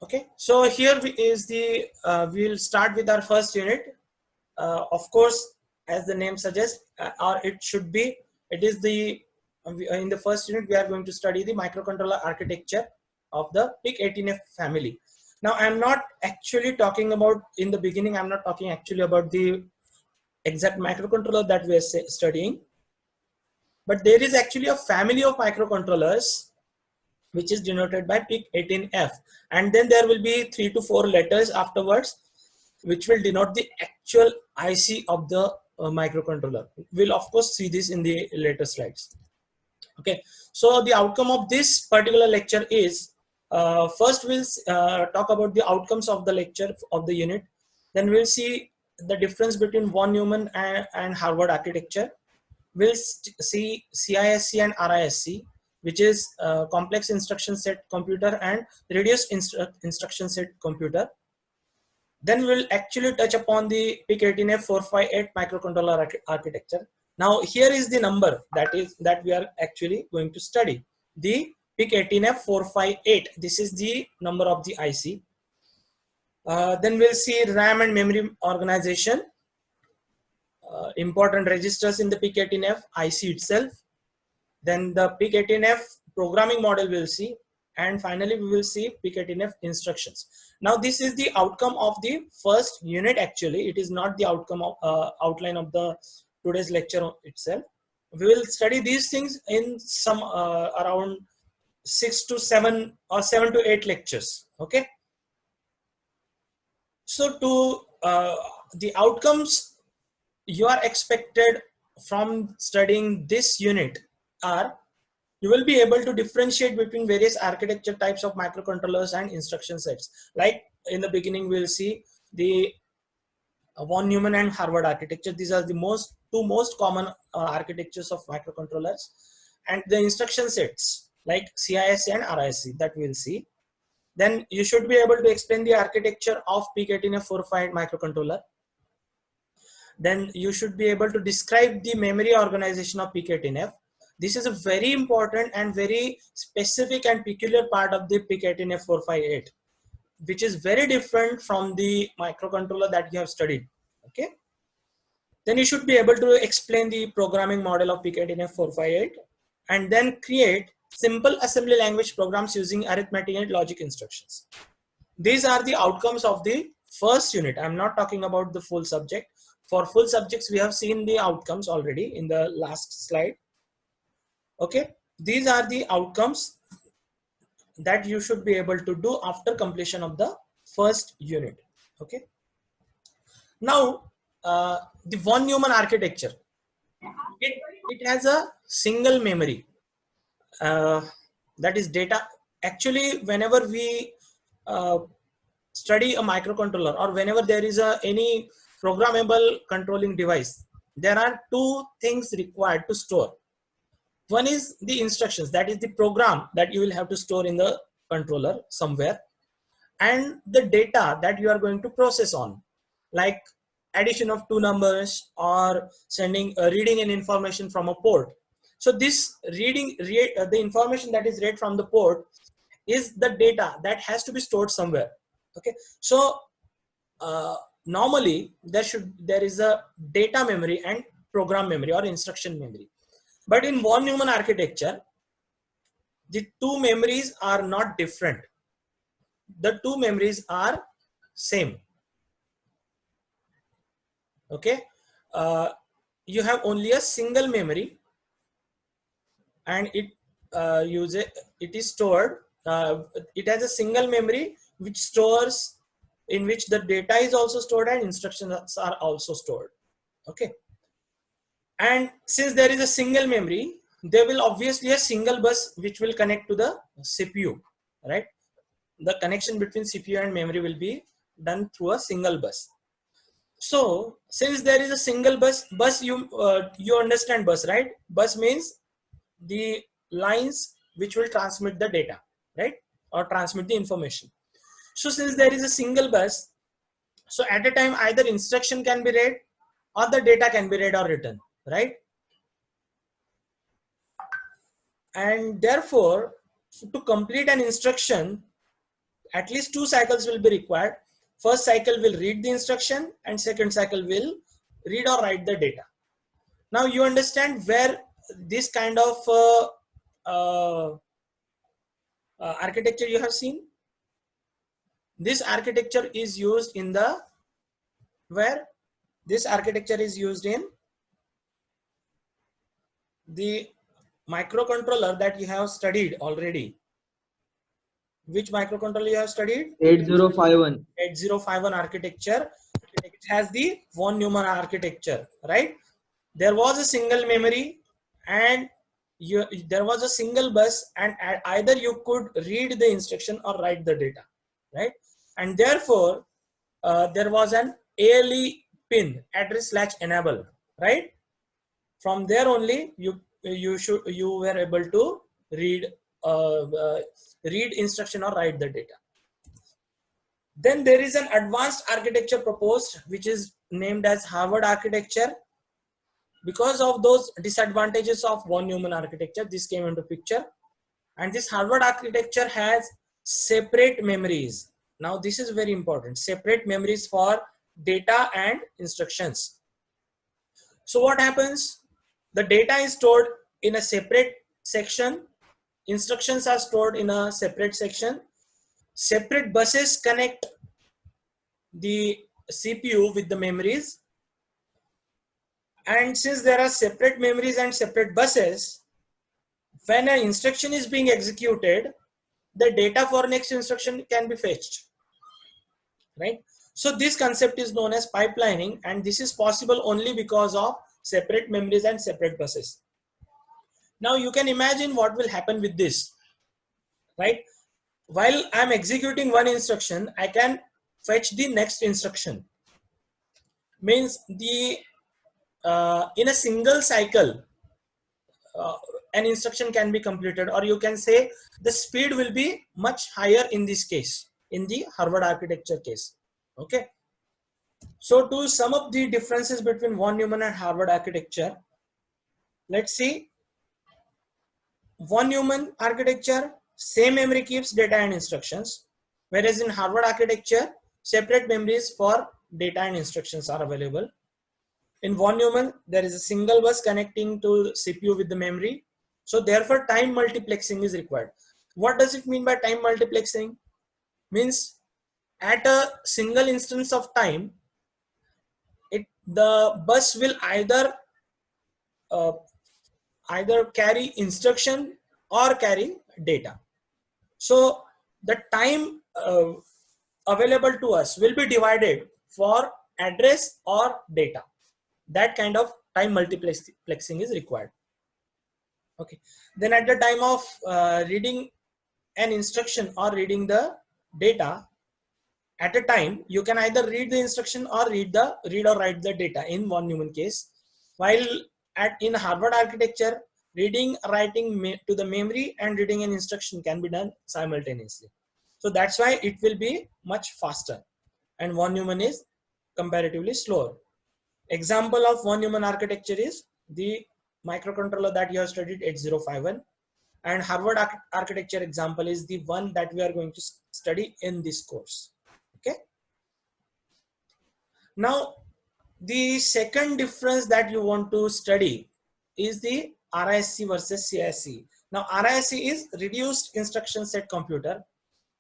Okay, so here is the we'll start with our first unit. Of course, as the name suggests, or it should be, it is the in the first unit we are going to study the microcontroller architecture of the PIC18F family. Now, I'm not actually talking about, in the beginning, I'm not talking actually about the exact microcontroller that we are studying, but there is actually a family of microcontrollers which is denoted by PIC18F, and then there will be 3 to 4 letters afterwards which will denote the actual IC of the microcontroller. We'll of course see this in the later slides. Okay, so the outcome of this particular lecture is, first we'll talk about the outcomes of the lecture of the unit, then we'll see the difference between von Neumann and Harvard architecture. We'll see CISC and RISC, which is complex instruction set computer and reduced instruction set computer. Then we'll actually touch upon the PIC18F458 microcontroller architecture. Now here is the number that we are actually going to study. The PIC18F458. This is the number of the IC. Then we'll see RAM and memory organization. Important registers in the PIC18F IC itself. Then the PIC18F programming model we'll see, and finally we will see PIC18F instructions. Now this is the outcome of the first unit. Actually, it is not the outcome of outline of the today's lecture itself. We will study these things in some around 6 to 7 or 7 to 8 lectures. Okay. So to the outcomes you are expected from studying this unit are, you will be able to differentiate between various architecture types of microcontrollers and instruction sets. Like in the beginning, we'll see the von Neumann and Harvard architecture. These are the two most common architectures of microcontrollers, and the instruction sets like CISC and RISC that we'll see. Then you should be able to explain the architecture of PIC18F458 microcontroller. Then you should be able to describe the memory organization of PIC18F. This is a very important and very specific and peculiar part of the PIC18F458, which is very different from the microcontroller that you have studied. Okay. Then you should be able to explain the programming model of PIC18F458, and then create simple assembly language programs using arithmetic and logic instructions. These are the outcomes of the first unit. I'm not talking about the full subject. For full subjects, we have seen the outcomes already in the last slide. Okay, these are the outcomes that you should be able to do after completion of the first unit. Okay. Now, the von Neumann architecture, it has a single memory. That is data. Actually, whenever we study a microcontroller, or whenever there is any programmable controlling device, there are two things required to store. One is the instructions, that is the program that you will have to store in the controller somewhere, and the data that you are going to process on, like addition of two numbers or reading an information from a port. So this the information that is read from the port is the data that has to be stored somewhere. Okay, so normally there is a data memory and program memory or instruction memory, but in von Neumann architecture, the two memories are not different. The two memories are same. Okay, you have only a single memory, and it is stored. It has a single memory which stores, in which the data is also stored and instructions are also stored. Okay, and since there is a single memory, there will obviously a single bus which will connect to the CPU, right? The connection between CPU and memory will be done through a single bus. So since there is a single bus, you understand bus, right? Bus means the lines which will transmit the data, right? Or transmit the information. So since there is a single bus, so at a time either instruction can be read or the data can be read or written, right? And therefore, to complete an instruction at least 2 cycles will be required. First cycle will read the instruction and second cycle will read or write the data. Now you understand where this kind of architecture you have seen. This architecture is used in the, where this architecture is used in the microcontroller that you have studied already. Which microcontroller you have studied? 8051. 8051 architecture. It has the von Neumann architecture, right? There was a single memory and there was a single bus, and either you could read the instruction or write the data, right? And therefore there was an ALE pin, address/enable, right? From there only you were able to read read instruction or write the data. Then there is an advanced architecture proposed, which is named as Harvard architecture. Because of those disadvantages of von Neumann architecture, this came into picture. And this Harvard architecture has separate memories. Now this is very important, separate memories for data and instructions. So what happens? The data is stored in a separate section, instructions are stored in a separate section, separate buses connect the CPU with the memories, and since there are separate memories and separate buses, when an instruction is being executed, the data for next instruction can be fetched, right? So this concept is known as pipelining, and this is possible only because of separate memories and separate buses. Now you can imagine what will happen with this, right? While I'm executing one instruction, I can fetch the next instruction. Means the in a single cycle, an instruction can be completed, or you can say the speed will be much higher in this case, in the Harvard architecture case. Okay. So to sum up the differences between von Neumann and Harvard architecture, let's see. Von Neumann architecture, same memory keeps data and instructions, whereas in Harvard architecture, separate memories for data and instructions are available. In von Neumann, there is a single bus connecting to CPU with the memory. So therefore, time multiplexing is required. What does it mean by time multiplexing? Means at a single instance of time, the bus will either carry instruction or carry data. So the time available to us will be divided for address or data. That kind of time multiplexing is required. Okay. Then at the time of reading an instruction or reading the data, at a time you can either read the instruction or read or write the data in von Neumann case, while in Harvard architecture, reading, writing to the memory and reading an instruction can be done simultaneously. So that's why it will be much faster, and von Neumann is comparatively slower. Example of von Neumann architecture is the microcontroller that you have studied, 8051, and Harvard architecture example is the one that we are going to study in this course. Okay. Now the second difference that you want to study is the RISC versus CISC. Now RISC is reduced instruction set computer,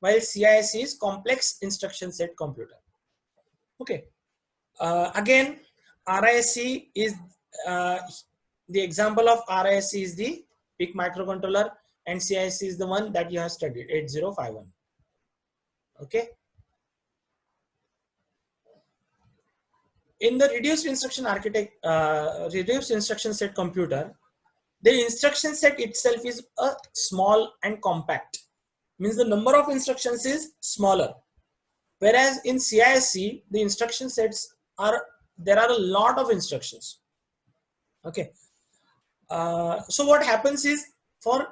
while CISC is complex instruction set computer. Okay. Again, RISC is the example of RISC is the PIC microcontroller, and CISC is the one that you have studied, 8051. Okay. In the reduced instruction set computer, the instruction set itself is a small and compact. Means the number of instructions is smaller. Whereas in CISC, the instruction sets there are a lot of instructions. Okay. So what happens is, for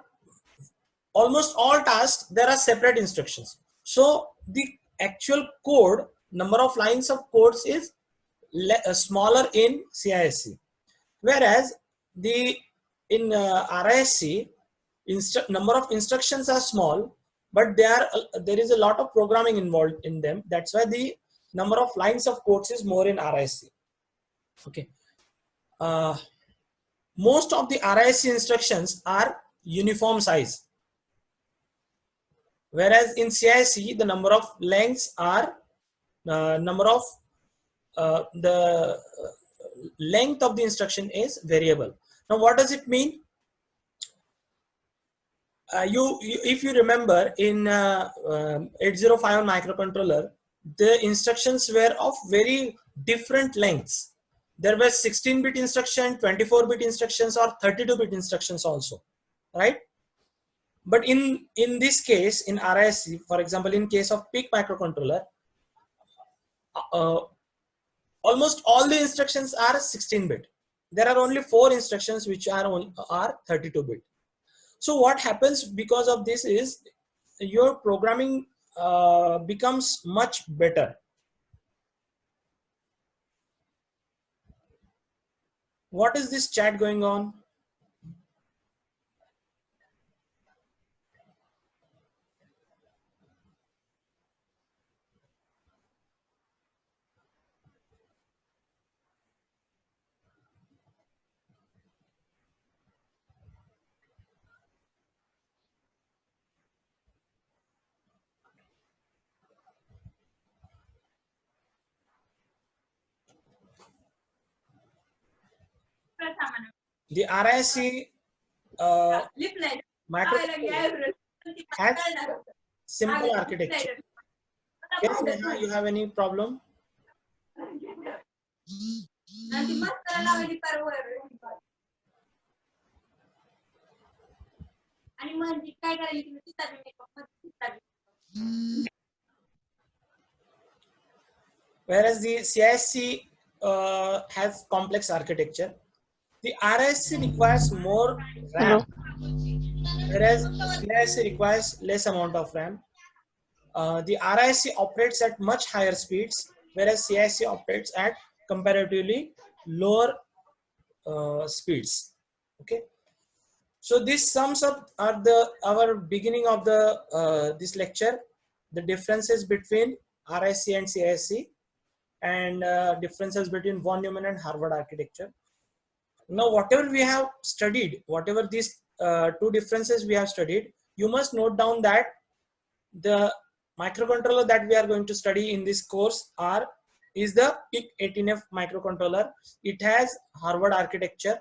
almost all tasks, there are separate instructions. So the actual code, number of lines of codes is smaller in CISC, whereas in RISC, number of instructions are small, but there is a lot of programming involved in them. That's why the number of lines of codes is more in RISC. Okay. Most of the RISC instructions are uniform size, whereas in CISC the number of lengths are the length of the instruction is variable. Now what does it mean? If you remember in 8051 microcontroller, the instructions were of very different lengths. There were 16-bit instruction, 24-bit instructions, or 32-bit instructions also, right? But in this case, in RISC, for example, in case of PIC microcontroller, almost all the instructions are 16-bit. There are only 4 instructions which are 32-bit. So what happens because of this is your programming becomes much better. What is this chat going on? The RISC microcontroller has simple architecture. Yes, Neha, you have any problem? Whereas the CISC has complex architecture, the RISC requires more RAM, whereas CISC requires less amount of RAM. The RISC operates at much higher speeds, whereas CISC operates at comparatively lower speeds. Okay, so this sums up our beginning of the this lecture, the differences between RISC and CISC, and differences between von Neumann and Harvard architecture. Now, whatever we have studied, whatever these 2 differences we have studied, you must note down that the microcontroller that we are going to study in this course is the PIC18F microcontroller. It has Harvard architecture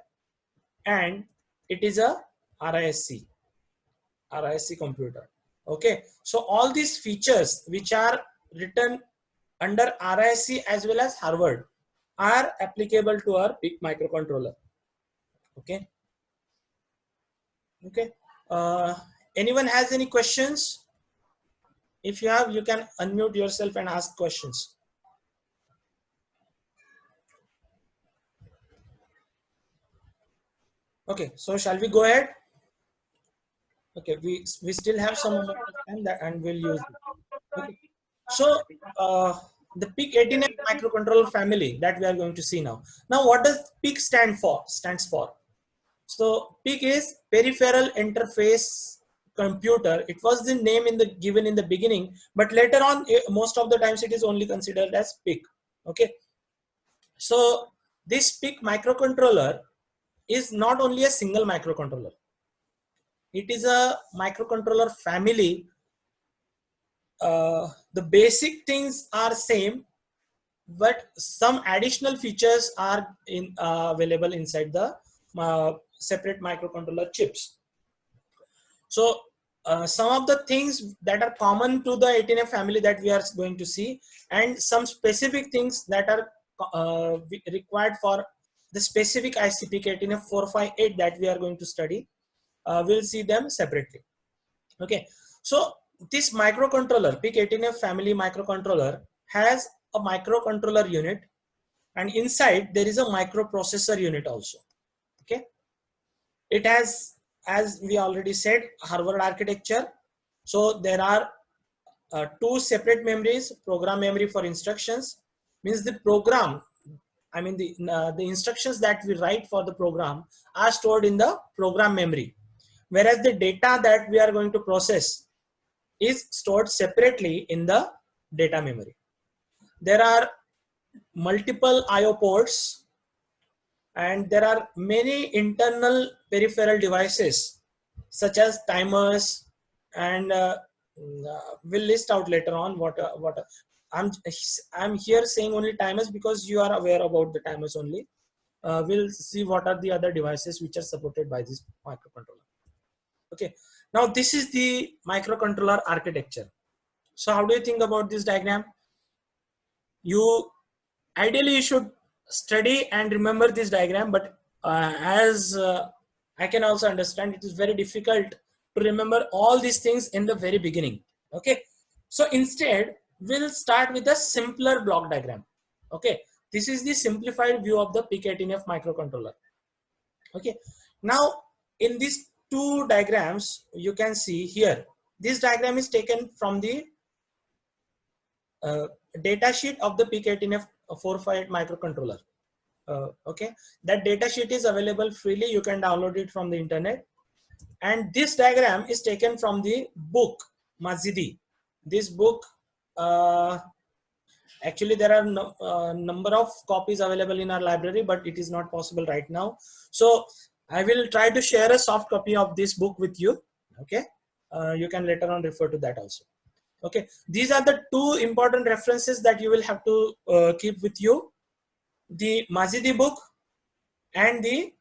and it is a RISC computer. Okay, so all these features which are written under RISC as well as Harvard are applicable to our PIC microcontroller. Okay. Okay. Anyone has any questions? If you have, you can unmute yourself and ask questions. Okay, so shall we go ahead? Okay, we still have some amount of time and we'll use it. Okay. So the PIC18F microcontroller family that we are going to see now. Now, what does PIC stands for? So PIC is peripheral interface computer. It was the name given in the beginning, but later on, most of the times it is only considered as PIC. Okay. So this PIC microcontroller is not only a single microcontroller. It is a microcontroller family. The basic things are same, but some additional features are available inside the separate microcontroller chips. So some of the things that are common to the 18F family that we are going to see, and some specific things that are required for the specific IC PIC18F 458 that we are going to study. We'll see them separately. Okay, so this microcontroller, PIC18F family microcontroller, has a microcontroller unit, and inside there is a microprocessor unit also. Okay, it has, as we already said, Harvard architecture. So there are 2 separate memories: program memory for instructions, means the program, I mean the instructions that we write for the program are stored in the program memory, whereas the data that we are going to process is stored separately in the data memory. There are multiple IO ports, and there are many internal peripheral devices such as timers, and we'll list out later on what I'm here saying only timers because you are aware about the timers only. We'll see what are the other devices which are supported by this microcontroller. Okay, now this is the microcontroller architecture. So how do you think about this diagram? Ideally you should study and remember this diagram, but as I can also understand, it is very difficult to remember all these things in the very beginning. Okay, so instead we'll start with a simpler block diagram. Okay, this is the simplified view of the PIC18F microcontroller. Okay, now in these two diagrams you can see here, this diagram is taken from the data sheet of the PIC18F 458 microcontroller. Okay, that data sheet is available freely, you can download it from the internet. And this diagram is taken from the book Mazidi. This book, actually there are number of copies available in our library, but it is not possible right now. So I will try to share a soft copy of this book with you. Okay, you can later on refer to that also. Okay, these are the two important references that you will have to keep with you: the Mazidi book and the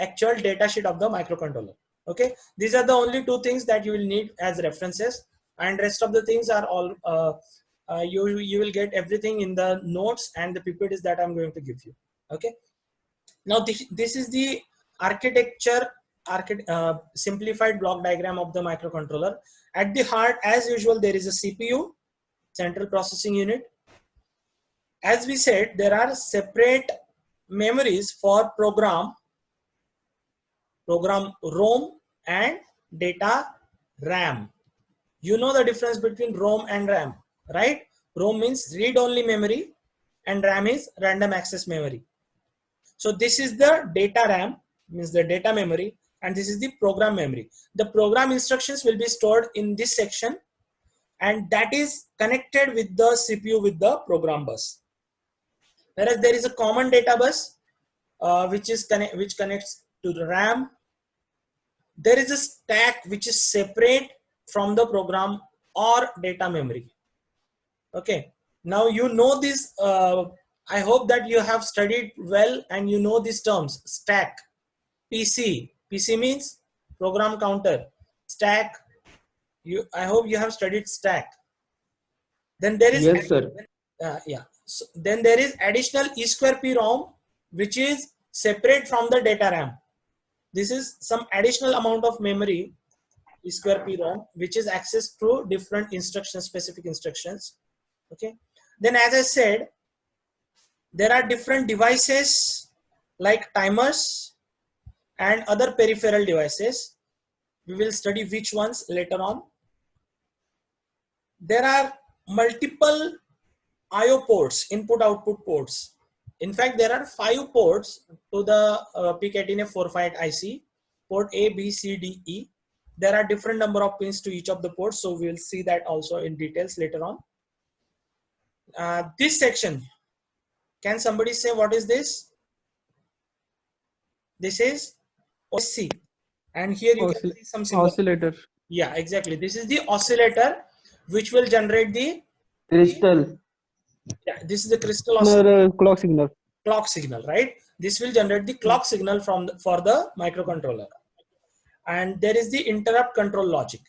actual data sheet of the microcontroller. Okay, these are the only two things that you will need as references, and rest of the things are all you will get everything in the notes and the PPTs that I'm going to give you. Okay, now this is the architecture simplified block diagram of the microcontroller. At the heart, as usual, there is a CPU, central processing unit. As we said, there are separate memories for program ROM and data RAM. You know the difference between ROM and RAM, right? ROM means read-only memory and RAM is random access memory. So this is the data RAM, means the data memory, and this is the program memory. The program instructions will be stored in this section, and that is connected with the CPU with the program bus. Whereas there is a common data bus which connects to the RAM. There is a stack which is separate from the program or data memory. Okay, now you know this. I hope that you have studied well and you know these terms: stack, PC. PC means program counter. Stack. I hope you have studied stack. Then there is Yes, sir. yeah. So then there is additional E2P ROM, which is separate from the data RAM. This is some additional amount of memory, E2P ROM, which is accessed through different instructions, specific instructions. Okay. Then, as I said, there are different devices like timers and other peripheral devices. We will study which ones later on. There are multiple IO ports, input-output ports. In fact, there are 5 ports to the PIC18F 458 IC, port A, B, C, D, E. There are different number of pins to each of the ports, so we'll see that also in details later on. This section, can somebody say what is this? This is OSC, and here you can see some symbol. Oscillator. Yeah, exactly. This is the oscillator which will generate the Crystal. Yeah, this is the crystal oscillator. Clock signal. Clock signal, right? This will generate the clock signal for the microcontroller, and there is the interrupt control logic.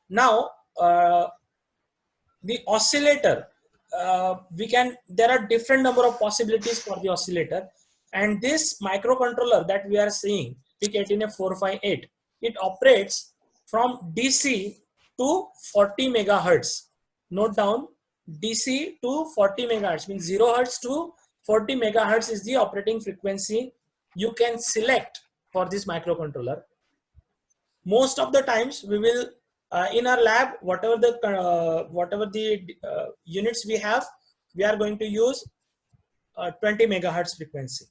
Now, the oscillator, there are different number of possibilities for the oscillator, and this microcontroller that we are seeing, PIC18F 458, it operates from DC to 40 megahertz. Note down, DC to 40 megahertz means 0 hertz to 40 megahertz is the operating frequency you can select for this microcontroller. Most of the times we will in our lab, whatever the units we have, we are going to use 20 megahertz frequency.